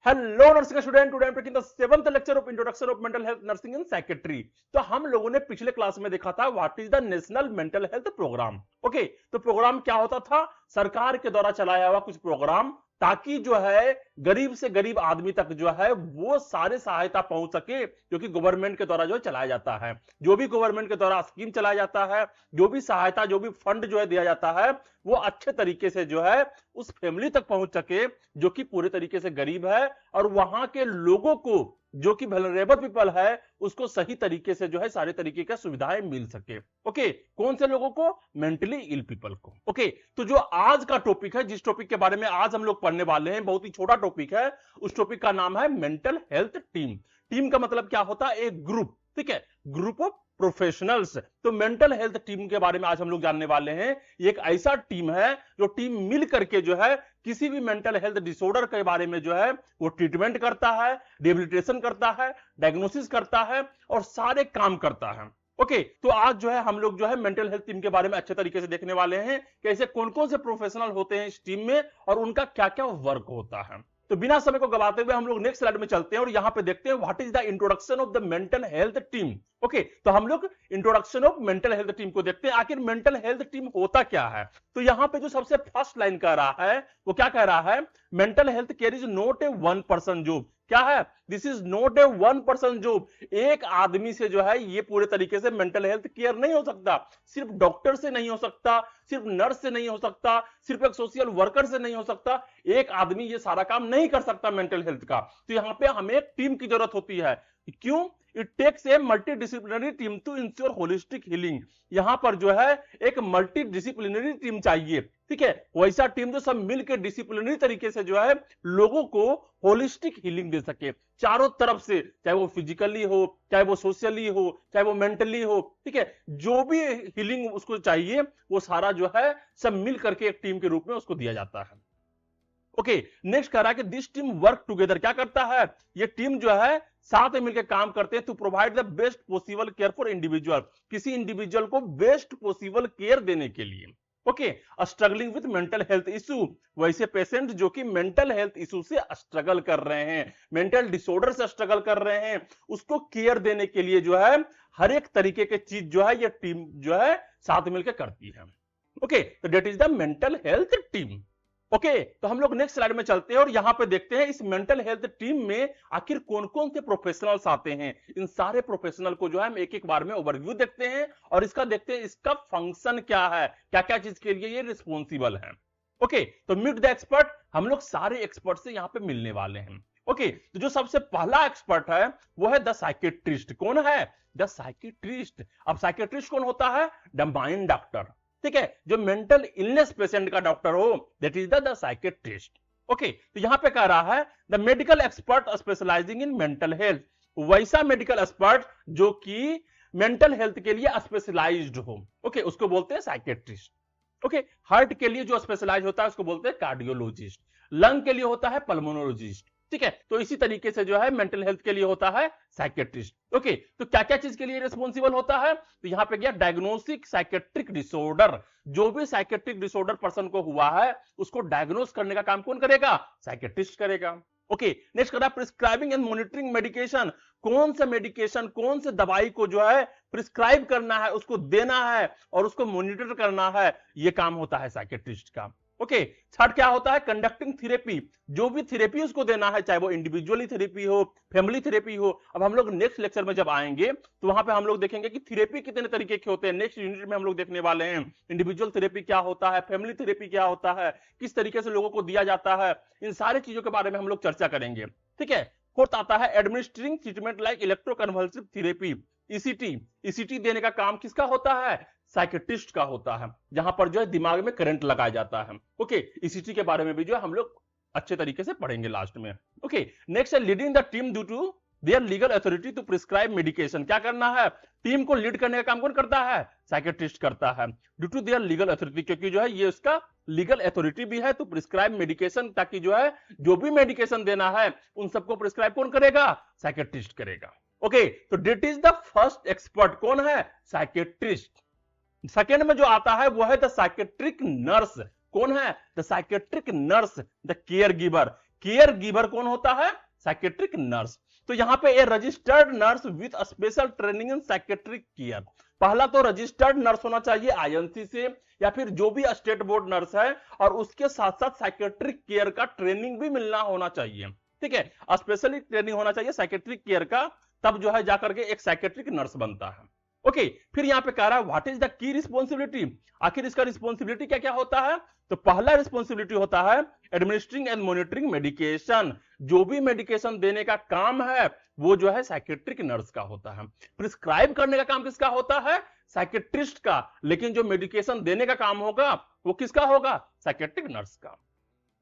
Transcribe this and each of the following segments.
Hello nursing student, today I am taking the 7th lecture of introduction of mental health nursing in psychiatry. तो हम लोगों ने पिछले class में देखा था what is the national mental health programme. Okay, तो प्रोग्राम क्या होता था? सरकार के द्वारा चलाया हुआ कुछ प्रोग्राम, ताकि जो है गरीब से गरीब आदमी तक जो है वो सारे सहायता पहुंच सके, जो कि गवर्नमेंट के द्वारा जो चलाया जाता है। जो भी गवर्नमेंट के द्वारा स्कीम चलाया जाता है, जो भी सहायता, जो भी फंड जो है दिया जाता है, वो अच्छे तरीके से जो है उस फैमिली तक पहुंच सके जो कि पूरे तरीके से गरीब है, और वहां के लोगों को जो कि वल्नरेबल पीपल है उसको सही तरीके से जो है सारे तरीके का सुविधाएं मिल सके। ओके, कौन से लोगों को? मेंटली इल पीपल को। ओके, तो जो आज का टॉपिक है, जिस टॉपिक के बारे में आज हम लोग पढ़ने वाले हैं, बहुत ही छोटा टॉपिक है। उस टॉपिक का नाम है मेंटल हेल्थ टीम। टीम का मतलब क्या होता है? एक ग्रुप। ठीक है, ग्रुप ऑफ प्रोफेशनल्स। तो मेंटल हेल्थ टीम के बारे में आज हम लोग जानने वाले हैं। ये एक ऐसा टीम है जो टीम मिल करके जो है किसी भी मेंटल हेल्थ डिसऑर्डर के बारे में जो है वो ट्रीटमेंट करता है, रिहेबिलिटेशन करता है, डायग्नोसिस करता है और सारे काम करता है। ओके, तो आज जो है हम लोग जो है मेंटल हेल्थ टीम के बारे में अच्छे तरीके से देखने वाले हैं कि ऐसे कौन कौन से प्रोफेशनल होते हैं इस टीम में और उनका क्या क्या वर्क होता है। तो बिना समय को गवाते हुए हम लोग नेक्स्ट स्लाइड में चलते हैं और यहां पे देखते हैं what is the introduction of the mental health team. Okay, तो हम लोग introduction of mental health team को देखते हैं, आखिर मेंटल हेल्थ टीम होता क्या है। तो यहां पे जो सबसे फर्स्ट लाइन कह रहा है वो क्या कह रहा है? Mental health care is not a one person job. क्या है? This is not a one person job. एक आदमी से जो है ये पूरे तरीके से मेंटल हेल्थ केयर नहीं हो सकता। सिर्फ डॉक्टर से नहीं हो सकता, सिर्फ नर्स से नहीं हो सकता, सिर्फ एक सोशल वर्कर से नहीं हो सकता। एक आदमी ये सारा काम नहीं कर सकता मेंटल हेल्थ का। तो यहां पे हमें एक टीम की जरूरत होती है। क्यों? It takes a multidisciplinary team to ensure holistic healing. यहां पर जो है एक मल्टीडिसिप्लिनरी टीम चाहिए। ठीक है, वैसा टीम जो सब मिलकर डिसिप्लिनरी तरीके से जो है लोगों को होलिस्टिक हीलिंग दे सके चारों तरफ से, चाहे वो फिजिकली हो, चाहे वो सोशली हो, चाहे वो मेंटली हो। ठीक है, जो भी हीलिंग उसको चाहिए वो सारा जो है सब मिल करके एक टीम के रूप में उसको दिया जाता है। ओके, नेक्स्ट कह रहा है कि दिस टीम वर्क टुगेदर। क्या करता है? ये टीम जो है साथ में मिलकर काम करते हैं to provide the best possible care for individual, किसी इंडिविजुअल को बेस्ट पॉसिबल केयर देने के लिए। Okay, struggling with mental health issue, वैसे पेशेंट जो कि मेंटल हेल्थ इशू से स्ट्रगल कर रहे हैं, मेंटल डिसऑर्डर से स्ट्रगल कर रहे हैं, उसको केयर देने के लिए जो है हर एक तरीके की चीज जो है ये टीम जो है साथ मिलकर करती है। ओके, तो that is the mental health team. Okay, तो हम लोग नेक्स्ट स्लाइड में चलते हैं और यहां पे देखते हैं इस मेंटल हेल्थ टीम में आखिर कौन कौन से प्रोफेशनल्स आते हैं। इन सारे प्रोफेशनल को जो है हम एक एक बार में ओवरव्यू देखते हैं और इसका देखते हैं इसका फंक्शन क्या है, क्या क्या चीज के लिए ये रिस्पॉन्सिबल है। ओके, तो मीट द एक्सपर्ट, हम लोग सारे एक्सपर्ट से यहां पे मिलने वाले हैं। ओके, तो जो सबसे पहला एक्सपर्ट है वो है द साइकेट्रिस्ट। कौन है? The psychiatrist. अब साइकेट्रिस्ट कौन होता है? The mind doctor. ठीक है, जो मेंटल इलनेस पेशेंट का डॉक्टर हो, that is the psychiatrist. Okay, तो यहां पे कह रहा है the medical expert specialising in mental health, वैसा मेडिकल एक्सपर्ट जो कि मेंटल हेल्थ के लिए स्पेशलाइज्ड हो। ओके, उसको बोलते हैं साइकेट्रिस्ट। ओके, हार्ट के लिए जो स्पेशलाइज होता है उसको बोलते हैं कार्डियोलॉजिस्ट, लंग के लिए होता है पल्मोनोलॉजिस्ट। ठीक है, तो इसी तरीके से जो है मेंटल हेल्थ के लिए होता है साइकेट्रिस्ट। ओके, तो क्या क्या चीज के लिए रिस्पॉन्सिबल होता है? तो यहां पे गया डायग्नोस्टिक साइकेट्रिक डिसऑर्डर, जो भी साइकेट्रिक डिसऑर्डर पर्सन को हुआ है उसको डायग्नोस करने का काम कौन करेगा? साइकेट्रिस्ट करेगा। ओके, नेक्स्ट करा प्रिस्क्राइबिंग एंड मॉनिटरिंग मेडिकेशन, कौन सा मेडिकेशन, कौन से दवाई को जो है प्रिस्क्राइब करना है, उसको देना है और उसको मॉनिटर करना है, ये काम होता है साइकेट्रिस्ट का। ओके, थर्ड क्या होता है? कंडक्टिंग थेरेपी, जो भी थेरेपी उसको देना है, चाहे वो इंडिविजुअली थेरेपी हो, फैमिली थेरेपी हो। अब हम लोग नेक्स्ट लेक्चर में जब आएंगे तो वहां पे हम लोग देखेंगे कि थेरेपी कितने तरीके के होते हैं। नेक्स्ट यूनिट में हम लोग देखने वाले हैं इंडिविजुअल थेरेपी क्या होता है, फैमिली थेरेपी क्या होता है, किस तरीके से लोगों को दिया जाता है, इन सारी चीजों के बारे में हम लोग चर्चा करेंगे। ठीक है, फोर्थ आता है administering treatment like electroconvulsive therapy, ECT. ECT देने का काम किसका होता है? साइकेट्रिस्ट का होता है, जहां पर जो है दिमाग में करंट लगाया जाता है। ओके, ईसीटी के बारे में भी जो है हम लोग अच्छे तरीके से पढ़ेंगे लास्ट में। ओके, नेक्स्ट है leading the team due to their legal authority to prescribe medication. क्या करना है? टीम को लीड करने का काम कौन करता है? साइकेट्रिस्ट करता है, due to their legal authority, क्योंकि जो है ये उसका लीगल अथॉरिटी भी है टू प्रिस्क्राइब मेडिकेशन, ताकि जो है जो भी मेडिकेशन देना है उन सबको प्रिस्क्राइब कौन करेगा? साइकेट्रिस्ट करेगा। ओके, तो this is the first expert. कौन है? साइकेट्रिस्ट। सेकेंड में जो आता है वो है द साइकेट्रिक नर्स। कौन है? The psychiatric nurse, the caregiver. Caregiver कौन होता है? Psychiatric nurse. तो यहां पे a registered nurse with special training in psychiatric care. पहला तो रजिस्टर्ड नर्स होना चाहिए आईएनसी से, या फिर जो भी स्टेट बोर्ड नर्स है, और उसके साथ साथ साइकेट्रिक केयर का ट्रेनिंग भी मिलना होना चाहिए। ठीक है, स्पेशली ट्रेनिंग होना चाहिए साइकेट्रिक केयर का, तब जो है जाकर के एक साइकेट्रिक नर्स बनता है। ओके, फिर यहां पे कह रहा है what is the key responsibility. आखिर इसका रिस्पॉन्सिबिलिटी क्या क्या होता है? तो पहला रिस्पॉन्सिबिलिटी होता है एडमिनिस्ट्रिंग एंड मॉनिटरिंग मेडिकेशन। जो भी मेडिकेशन देने का काम है वो जो है साइकेट्रिक नर्स का होता है। प्रिस्क्राइब करने का काम किसका होता है? साइकेट्रिस्ट का। लेकिन जो मेडिकेशन देने का काम होगा वो किसका होगा? साइकेट्रिक नर्स का।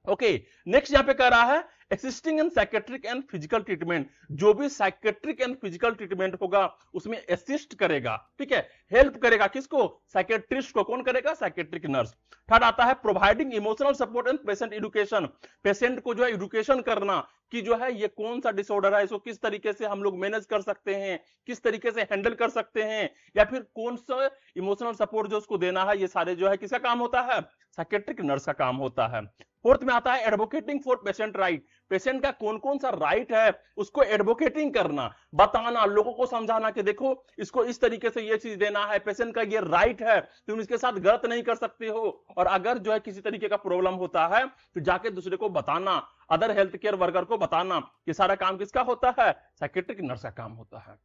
ओके, नेक्स्ट यहां पे कह रहा है assisting in psychiatric and physical treatment. जो भी साइकेट्रिक एंड फिजिकल ट्रीटमेंट होगा उसमें असिस्ट करेगा, ठीक है, हेल्प करेगा किसको? साइकेट्रिस्ट को। कौन करेगा? Psychiatric nurse. थर्ड आता है providing emotional support and patient education. Patient को जो है एजुकेशन करना कि जो है ये कौन सा डिसऑर्डर है, इसको किस तरीके से हम लोग मैनेज कर सकते हैं, किस तरीके से हैंडल कर सकते हैं, या फिर कौन सा इमोशनल सपोर्ट जो उसको देना है, ये सारे जो है किसका काम होता है? साइकेट्रिक नर्स का काम होता है। फोर्थ में आता है advocating for patient right. Patient का कौन कौन सा राइट है उसको एडवोकेटिंग करना, बताना, लोगों को समझाना कि देखो इसको इस तरीके से ये चीज देना है, पेशेंट का ये राइट है, तुम इसके साथ गलत नहीं कर सकते हो। और अगर जो है किसी तरीके का प्रॉब्लम होता है तो जाके दूसरे को बताना, अदर हेल्थ केयर वर्कर को बताना। ये सारा काम किसका होता है? साइकेट्रिक नर्स का काम होता है।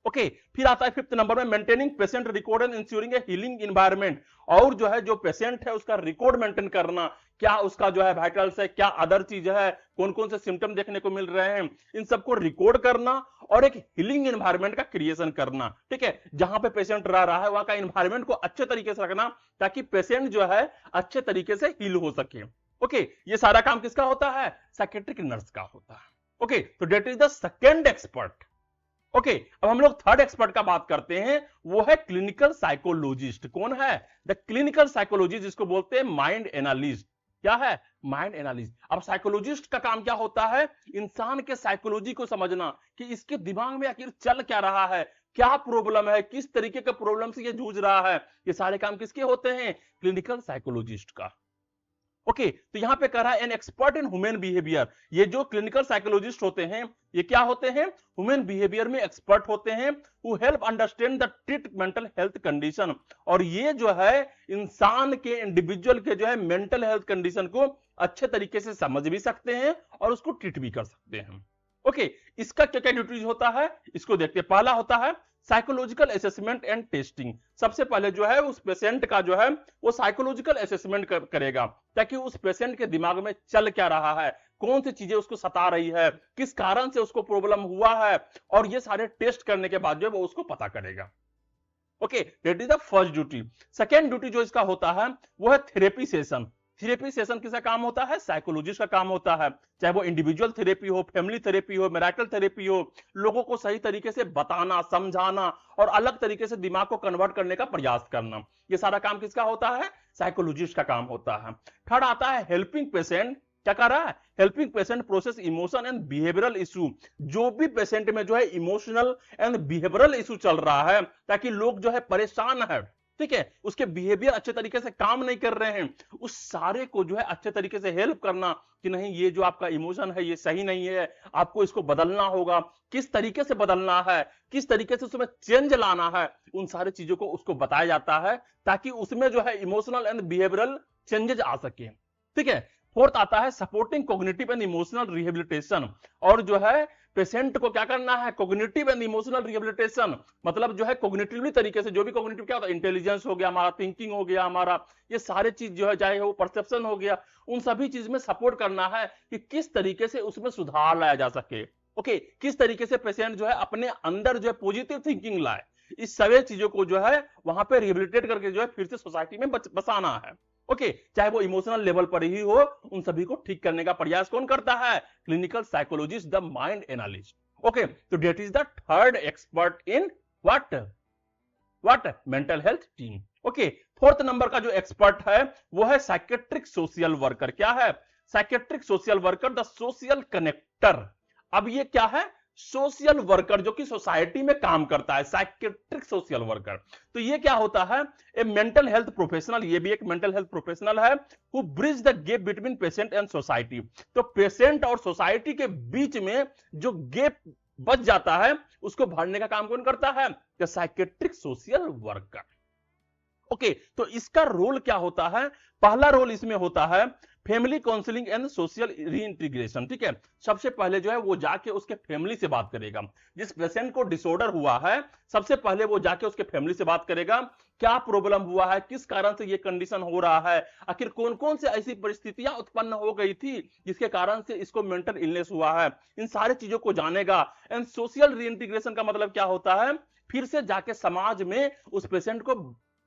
ओके, फिर आता है फिफ्थ नंबर में maintaining patient record and ensuring A healing environment. और जो है जो पेशेंट है उसका रिकॉर्ड मेंटेन करना, क्या उसका जो है वाइटल्स है, क्या अदर चीज है, कौन कौन से सिम्टम देखने को मिल रहे हैं, इन सबको रिकॉर्ड करना और एक हीलिंग एनवायरनमेंट का क्रिएशन करना। ठीक है, जहां पे पेशेंट रह रहा है वहां का एनवायरनमेंट को अच्छे तरीके से रखना ताकि पेशेंट जो है अच्छे तरीके से हील हो सके। ओके, ये सारा काम किसका होता है? साइकेट्रिक नर्स का होता है। ओके, तो that is the second expert. Okay, अब हम लोग थर्ड एक्सपर्ट का बात करते हैं, वो है क्लिनिकल साइकोलॉजिस्ट। कौन है? द क्लिनिकल साइकोलॉजिस्ट, जिसको बोलते हैं माइंड एनालिस्ट। क्या है? Mind analyst. अब साइकोलॉजिस्ट का काम क्या होता है? इंसान के साइकोलॉजी को समझना कि इसके दिमाग में आखिर चल क्या रहा है, क्या प्रॉब्लम है, किस तरीके के प्रॉब्लम से ये जूझ रहा है। ये सारे काम किसके होते हैं? क्लिनिकल साइकोलॉजिस्ट का। ओके, तो यहां पे कह रहा है an expert in human behaviour. ये जो क्लिनिकल साइकोलॉजिस्ट होते हैं ये क्या होते हैं? ह्यूमन बिहेवियर में एक्सपर्ट होते हैं, who help understand the treat mental health condition. और ये जो है इंसान के, इंडिविजुअल के जो है मेंटल हेल्थ कंडीशन को अच्छे तरीके से समझ भी सकते हैं और उसको ट्रीट भी कर सकते हैं। ओके, इसका क्या क्या ड्यूटीज होता है इसको देखते हैं। पहला होता है साइकोलॉजिकल असेसमेंट एंड टेस्टिंग। सबसे पहले जो है उस पेशेंट का जो है वो साइकोलॉजिकल असेसमेंट करेगा ताकि उस पेशेंट के दिमाग में चल क्या रहा है, कौन सी चीजें उसको सता रही है, किस कारण से उसको प्रॉब्लम हुआ है, और ये सारे टेस्ट करने के बाद जो है वो उसको पता करेगा। Okay, that is the first duty. Second duty जो इसका होता है वो है थेरेपी सेशन। थेरेपी सेशन किसका काम होता है? साइकोलॉजिस्ट का काम होता है। चाहे वो इंडिविजुअल थेरेपी हो, फैमिली थेरेपी हो, मैरिटल थेरेपी हो, लोगों को सही तरीके से बताना, समझाना और अलग तरीके से दिमाग को कन्वर्ट करने का प्रयास करना, ये सारा काम किसका होता है? साइकोलॉजिस्ट का काम होता है। थर्ड आता है हेल्पिंग पेशेंट। क्या कर रहा है? Helping patient process emotion and behavioural issue. जो भी पेशेंट में जो है इमोशनल एंड बिहेवियरल इशू चल रहा है, ताकि लोग जो है परेशान है, ठीक है, उसके बिहेवियर अच्छे तरीके से काम नहीं कर रहे हैं, उस सारे को जो है अच्छे तरीके से हेल्प करना कि नहीं ये जो आपका इमोशन है ये सही नहीं है, आपको इसको बदलना होगा, किस तरीके से बदलना है, किस तरीके से उसमें चेंज लाना है, उन सारी चीजों को उसको बताया जाता है ताकि उसमें जो है इमोशनल एंड बिहेवियरल चेंजेस आ सके। ठीक है, फोर्थ आता है supporting cognitive and emotional rehabilitation. और जो है पेशेंट को क्या करना है? कॉग्निटिव एंड इमोशनल रिहेबिलिटेशन, मतलब जो है कॉग्निटिवली तरीके से, जो भी कॉग्निटिव क्या होता है, इंटेलिजेंस हो गया हमारा, थिंकिंग हो गया हमारा, ये सारे चीज जो है, चाहे वो परसेप्शन हो गया, उन सभी चीज में सपोर्ट करना है कि किस तरीके से उसमें सुधार लाया जा सके। ओके, किस तरीके से पेशेंट जो है अपने अंदर जो है पॉजिटिव थिंकिंग लाए, इस सभी चीजों को जो है वहां पे रिहेबिलिटेट करके जो है फिर से सोसाइटी में बसाना है। ओके, चाहे वो इमोशनल लेवल पर ही हो, उन सभी को ठीक करने का प्रयास कौन करता है? Clinical psychologist, the mind analyst. Okay, तो that is the third expert in what mental health team. Okay, fourth number का जो एक्सपर्ट है वो है साइकेट्रिक सोशल वर्कर। क्या है? Psychiatric social worker, the social connector. अब ये क्या है? सोशल वर्कर जो कि सोसाइटी में काम करता है, साइकेट्रिक सोशल वर्कर। तो ये क्या होता है, ए मेंटल हेल्थ प्रोफेशनल, ये भी एक मेंटल हेल्थ प्रोफेशनल है, who bridge the gap between patient and society. तो पेशेंट और सोसाइटी के बीच में जो गैप बच जाता है उसको भरने का काम कौन करता है, the psychiatric social worker. Okay, तो इसका रोल क्या होता है, पहला रोल इसमें होता है family counselling and social reintegration. ठीक है, सबसे पहले जो है वो जाके उसके फैमिली से बात करेगा, जिस पेशेंट को डिसऑर्डर हुआ है सबसे पहले वो जाके उसके फैमिली से बात करेगा, क्या प्रॉब्लम हुआ है, किस कारण से ये कंडीशन हो रहा है, आखिर कौन कौन से ऐसी परिस्थितियां उत्पन्न हो गई थी जिसके कारण से इसको मेंटल इलनेस हुआ है, इन सारी चीजों को जानेगा। एंड सोशल रीइंटीग्रेशन का मतलब क्या होता है, फिर से जाके समाज में उस पेशेंट को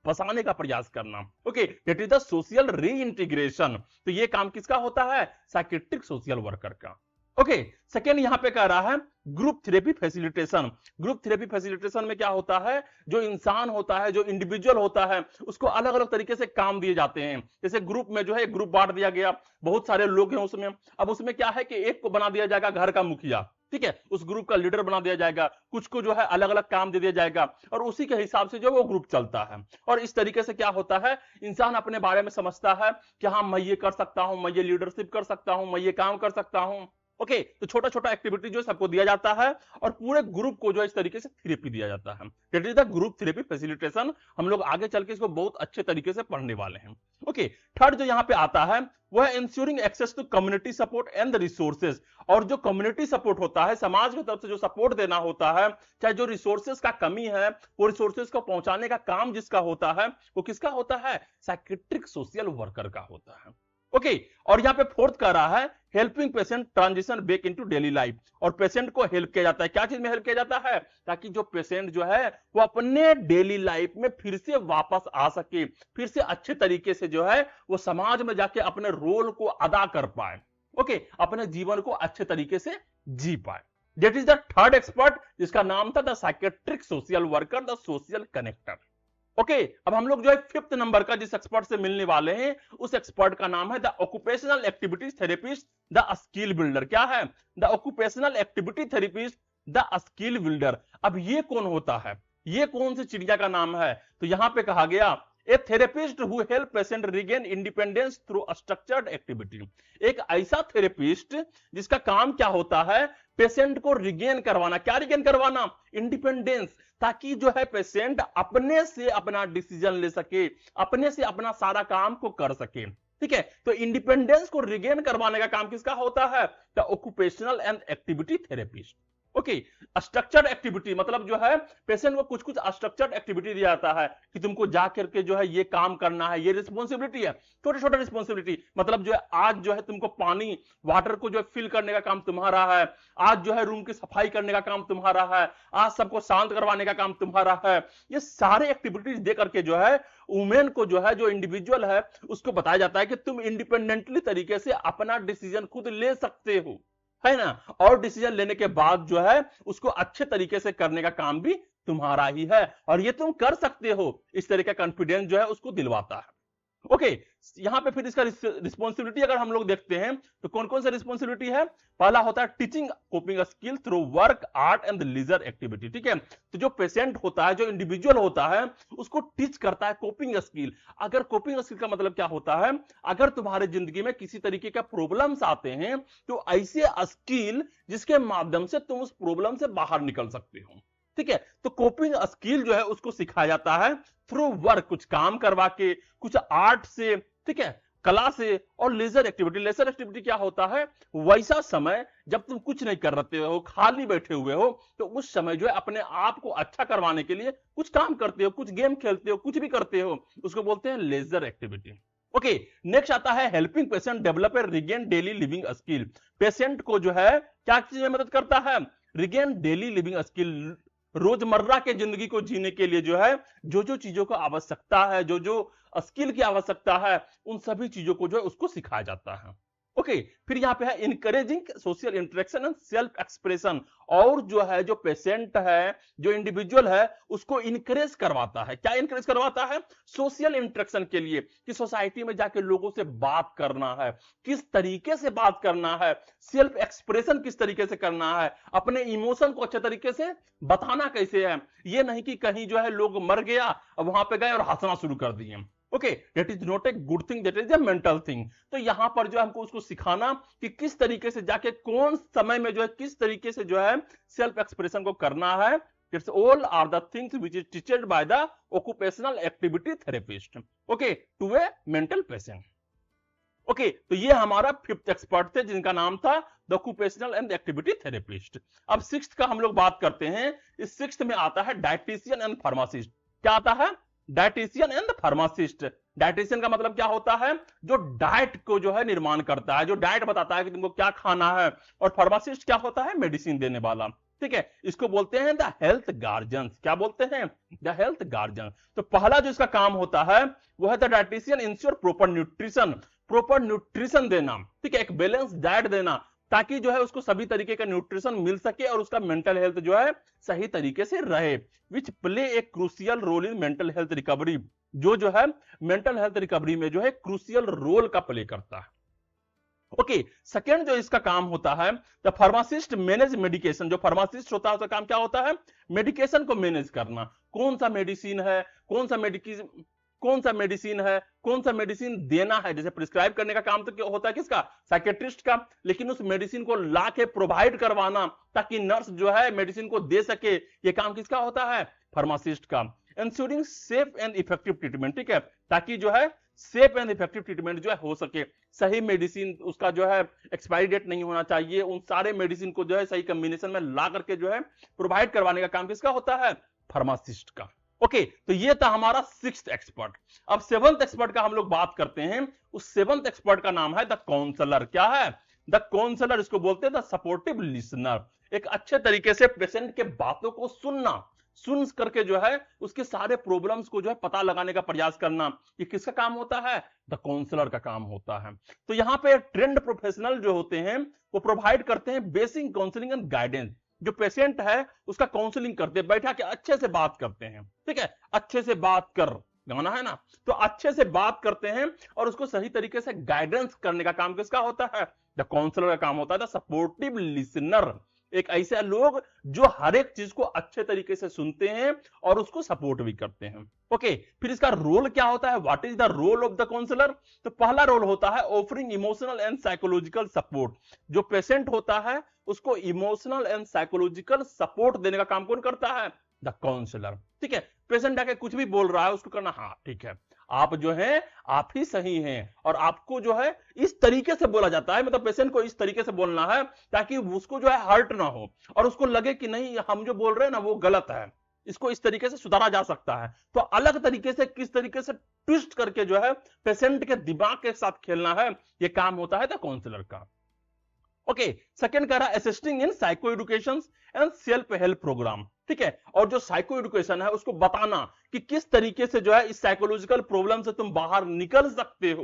बसाने का प्रयास करना। Okay, that is the social reintegration. तो ये काम किसका होता है, साइकेट्रिक सोशल वर्कर का। ओके, सेकेंड यहां पे कह रहा है group therapy facilitation. Group therapy facilitation में क्या होता है, जो इंसान होता है, जो इंडिविजुअल होता है, उसको अलग अलग तरीके से काम दिए जाते हैं। जैसे ग्रुप में जो है ग्रुप बांट दिया गया, बहुत सारे लोग हैं उसमें, अब उसमें क्या है कि एक को बना दिया जाएगा घर का मुखिया, ठीक है, उस ग्रुप का लीडर बना दिया जाएगा, कुछ को जो है अलग अलग काम दे दिया जाएगा और उसी के हिसाब से जो वो ग्रुप चलता है। और इस तरीके से क्या होता है, इंसान अपने बारे में समझता है कि हाँ मैं ये कर सकता हूं, मैं ये लीडरशिप कर सकता हूं, मैं ये काम कर सकता हूं। ओके, तो छोटा छोटा एक्टिविटी जो सबको दिया जाता है और पूरे ग्रुप को जो इस तरीके से थेरेपी दिया जाता है। That is the group therapy facilitation. हम लोग आगे चल के इसको बहुत अच्छे तरीके से पढ़ने वाले हैं। ओके, थर्ड जो यहाँ पे आता है वह ensuring access to community support and the resources. और जो कम्युनिटी सपोर्ट होता है, समाज की तरफ से जो सपोर्ट देना होता है, चाहे जो रिसोर्सेज का कमी है वो रिसोर्सेज को पहुंचाने का काम जिसका होता है वो किसका होता है, साइकेट्रिक सोशल वर्कर का होता है। ओके, और यहां पे फोर्थ कह रहा है helping patient transition back into daily life. और पेशेंट को हेल्प किया जाता है, क्या चीज में हेल्प किया जाता है, ताकि जो पेशेंट जो है वो अपने डेली लाइफ में फिर से वापस आ सके, फिर से अच्छे तरीके से जो है वो समाज में जाके अपने रोल को अदा कर पाए। ओके, अपने जीवन को अच्छे तरीके से जी पाए। That is the third expert जिसका नाम था the psychiatric social worker, the social connector. Okay, अब हम लोग जो है फिफ्थ नंबर का जिस एक्सपर्ट से मिलने वाले हैं उस एक्सपर्ट का नाम है the occupational activities therapist, the skill builder. क्या है, the occupational activity therapist, the skill builder. अब ये कौन होता है, ये कौन सी चिड़िया का नाम है, तो यहां पे कहा गया a therapist who help patient regain independence through structured activity. एक ऐसा थेरेपिस्ट जिसका काम क्या होता है, पेशेंट को रिगेन करवाना। क्या रिगेन करवाना, इंडिपेंडेंस, ताकि जो है पेशेंट अपने से अपना डिसीजन ले सके, अपने से अपना सारा काम को कर सके। ठीक है, तो इंडिपेंडेंस को रिगेन करवाने का काम किसका होता है, the occupational and activity therapist. Okay, structured activity मतलब जो है पेशेंट को कुछ कुछ स्ट्रक्चर्ड एक्टिविटी दिया जाता है कि तुमको जा करके जो है ये काम करना है, ये रिस्पॉन्सिबिलिटी है, छोटे छोटे रिस्पॉन्सिबिलिटी। मतलब जो है आज जो है तुमको पानी वाटर को जो है फिल करने का काम तुम्हारा है, आज जो है रूम की सफाई करने का काम तुम्हारा है, आज सबको शांत करवाने का काम तुम्हारा है। ये सारे एक्टिविटीज दे करके जो है वुमेन को जो है, जो इंडिविजुअल है, उसको बताया जाता है कि तुम इंडिपेंडेंटली तरीके से अपना डिसीजन खुद ले सकते हो, है ना, और डिसीजन लेने के बाद जो है उसको अच्छे तरीके से करने का काम भी तुम्हारा ही है और ये तुम कर सकते हो, इस तरह का कॉन्फिडेंस जो है उसको दिलवाता है। ओके, यहां पे फिर इसका रिस्पॉन्सिबिलिटी अगर हम लोग देखते हैं तो कौन कौन सा रिस्पॉन्सिबिलिटी है, पहला होता है teaching coping skill through work art and leisure activity. ठीक है, तो जो पेशेंट होता है, जो इंडिविजुअल होता है, उसको टीच करता है कोपिंग स्किल। अगर कोपिंग स्किल का मतलब क्या होता है, अगर तुम्हारे जिंदगी में किसी तरीके का प्रॉब्लम्स आते हैं तो ऐसे स्किल जिसके माध्यम से तुम उस प्रॉब्लम से बाहर निकल सकते हो। ठीक है, तो कोपिंग स्किल जो है उसको सिखाया जाता है थ्रू वर्क, कुछ काम करवा के, कुछ आर्ट से, ठीक है, कला से, और लेजर एक्टिविटी। लेजर एक्टिविटी क्या होता है, वैसा समय जब तुम कुछ नहीं कर रहे हो, खाली बैठे हुए हो, तो उस समय जो है अपने आप को अच्छा करवाने के लिए कुछ काम करते हो, कुछ गेम खेलते हो, कुछ भी करते हो, उसको बोलते हैं लेजर एक्टिविटी। ओके, नेक्स्ट आता है helping patient develop a regain daily living skill. Patient को जो है क्या चीज में मदद करता है, रिगेन डेली लिविंग स्किल। रोजमर्रा के जिंदगी को जीने के लिए जो है जो जो चीजों को आवश्यकता है, जो जो स्किल की आवश्यकता है, उन सभी चीजों को जो है उसको सिखाया जाता है। ओके फिर यहाँ पे है encouraging social interaction and self expression, और जो है जो पेशेंट है, जो इंडिविजुअल है, उसको इनकरेज करवाता है। क्या इनकरेज करवाता है? सोशल इंटरेक्शन के लिए, कि सोसाइटी में जाके लोगों से बात करना है, किस तरीके से बात करना है, सेल्फ एक्सप्रेशन किस तरीके से करना है, अपने इमोशन को अच्छे तरीके से बताना कैसे है। ये नहीं कि कहीं जो है लोग मर गया अब वहां पे गए और हंसना शुरू कर दिए। Okay that is not a good thing, that is a mental thing. तो यहां पर जो है हमको उसको सिखाना कि किस तरीके से जाके कौन समय में जो है किस तरीके से जो है सेल्फ एक्सप्रेशन को करना है। It's all are the things which is teached by the occupational activity therapist okay to a mental patient. Okay तो ये हमारा फिफ्थ एक्सपर्ट थे जिनका नाम था the occupational and activity therapist. अब सिक्स्थ का हम लोग बात करते हैं। इस सिक्स्थ में आता है डायटीशियन एंड फार्मासिस्ट। क्या आता है? Dietitian and pharmacist. डायटीशियन का मतलब क्या होता है? जो डाइट को जो है निर्माण करता है, जो डाइट बताता है कि तुमको क्या खाना है। और फार्मासिस्ट क्या होता है? मेडिसिन देने वाला। ठीक है, इसको बोलते हैं द हेल्थ गार्जियन। क्या बोलते हैं? The health guardian. तो पहला जो इसका काम होता है वो है the dietitian ensure proper nutrition, proper nutrition देना। ठीक है, एक बैलेंस डाइट देना ताकि जो है उसको सभी तरीके का न्यूट्रिशन मिल सके और उसका मेंटल हेल्थ जो है सही तरीके से रहे। Which play a crucial role in mental health recovery, जो है मेंटल हेल्थ रिकवरी में जो है क्रूशियल रोल का प्ले करता है। ओके सेकेंड जो इसका काम होता है द फार्मासिस्ट मैनेज मेडिकेशन। जो फार्मासिस्ट होता है उसका काम क्या होता है? मेडिकेशन को मैनेज करना। कौन सा मेडिसिन है, कौन सा मेडिसिन देना है। जैसे प्रिस्क्राइब करने का काम तो होता है किसका? साइकेट्रिस्ट का। लेकिन उस मेडिसिन को ला के प्रोवाइड करवाना ताकि नर्स जो है मेडिसिन को दे सके, ये काम किसका होता है? फार्मासिस्ट का। Ensuring safe and effective treatment. ठीक है, ताकि जो है सेफ एंड इफेक्टिव ट्रीटमेंट जो है हो सके। सही मेडिसिन उसका जो है एक्सपायरी डेट नहीं होना चाहिए। उन सारे मेडिसिन को जो है सही कॉम्बिनेशन में ला करके जो है प्रोवाइड करवाने का काम किसका होता है? फार्मासिस्ट का। ओके तो ये था हमारा सिक्स्थ एक्सपर्ट। अब सेवंथ एक्सपर्ट का हम लोग बात करते हैं। उस सेवंथ एक्सपर्ट का नाम है द काउंसलर। क्या है? The counsellor. इसको बोलते हैं द सपोर्टिव लिसनर। एक अच्छे तरीके से पेशेंट के बातों को सुन करके जो है उसके सारे प्रॉब्लम्स को जो है पता लगाने का प्रयास करना, ये किसका काम होता है? द काउंसलर का काम होता है। तो यहां पे ट्रेंड प्रोफेशनल जो होते हैं वो प्रोवाइड करते हैं बेसिक काउंसलिंग एंड गाइडेंस। जो पेशेंट है उसका काउंसलिंग करते हैं, बैठा के अच्छे से बात करते हैं। ठीक है, अच्छे से बात कर गाना है ना, तो अच्छे से बात करते हैं और उसको सही तरीके से गाइडेंस करने का काम किसका होता है? द काउंसलर का काम होता है। The supportive listener. एक ऐसे लोग जो हर एक चीज को अच्छे तरीके से सुनते हैं और उसको सपोर्ट भी करते हैं। ओके फिर इसका रोल क्या होता है? What is the role of the counsellor? तो पहला रोल होता है offering emotional and psychological support. जो पेशेंट होता है उसको इमोशनल एंड साइकोलॉजिकल सपोर्ट देने का काम कौन करता है? The counsellor. ठीक है, पेशेंट आके कुछ भी बोल रहा है उसको करना, हाँ ठीक है आप जो है आप ही सही हैं, और आपको जो है इस तरीके से बोला जाता है, मतलब पेशेंट को इस तरीके से बोलना है ताकि उसको जो है हर्ट ना हो और उसको लगे कि नहीं हम जो बोल रहे हैं ना वो गलत है, इसको इस तरीके से सुधारा जा सकता है। तो अलग तरीके से किस तरीके से ट्विस्ट करके जो है पेशेंट के दिमाग के साथ खेलना है, ये काम होता है द काउंसलर का। ओके सेकंड कह रहा है assisting in psycho education and self help programme. ठीक है, और जो साइको एजुकेशन है उसको बताना कि किस तरीके से जो है इस साइकोलॉजिकल प्रॉब्लम से तुम बाहर निकल सकते हो,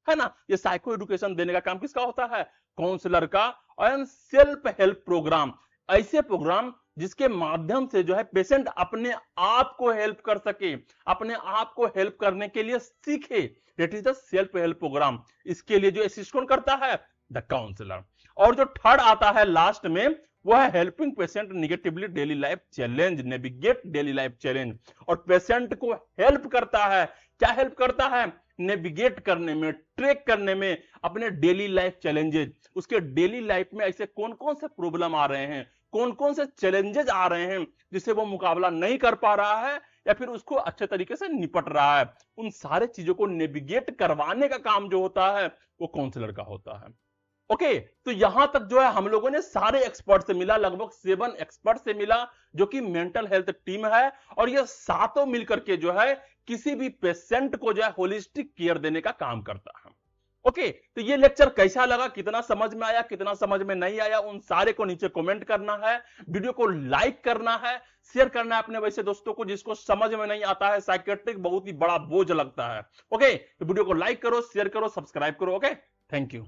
है ना। ये साइको एजुकेशन देने का काम किसका होता है? काउंसलर का। और सेल्फ हेल्प प्रोग्राम, ऐसे प्रोग्राम जिसके माध्यम से जो है पेशेंट अपने आप को हेल्प कर सके, अपने आप को हेल्प करने के लिए सीखे, that is the self help programme. इसके लिए जो असिस्ट कौन करता है? The counsellor. और जो थर्ड आता है लास्ट में वो है helping patient negatively daily life challenge, navigate daily life challenge. और पेशेंट को हेल्प करता है, क्या हेल्प करता है? नेविगेट करने में, ट्रैक करने में अपने डेली लाइफ चैलेंजेस। उसके डेली लाइफ में ऐसे कौन कौन से प्रॉब्लम आ रहे हैं, कौन कौन से चैलेंजेस आ रहे हैं जिससे वो मुकाबला नहीं कर पा रहा है या फिर उसको अच्छे तरीके से निपट रहा है, उन सारे चीजों को नेविगेट करवाने का काम जो होता है वो काउंसलर का होता है। ओके तो यहां तक जो है हम लोगों ने सारे एक्सपर्ट से मिला, लगभग 7 एक्सपर्ट से मिला जो कि मेंटल हेल्थ टीम है, और ये सातों मिलकर के जो है किसी भी पेशेंट को जो है होलिस्टिक केयर देने का काम करता है। ओके तो ये लेक्चर कैसा लगा, कितना समझ में आया, कितना समझ में नहीं आया, उन सारे को नीचे कमेंट करना है, वीडियो को लाइक करना है, शेयर करना है अपने वैसे दोस्तों को जिसको समझ में नहीं आता है, साइकियाट्रिक बहुत ही बड़ा बोझ लगता है। ओके तो वीडियो को लाइक करो, शेयर करो, सब्सक्राइब करो। Okay thank you.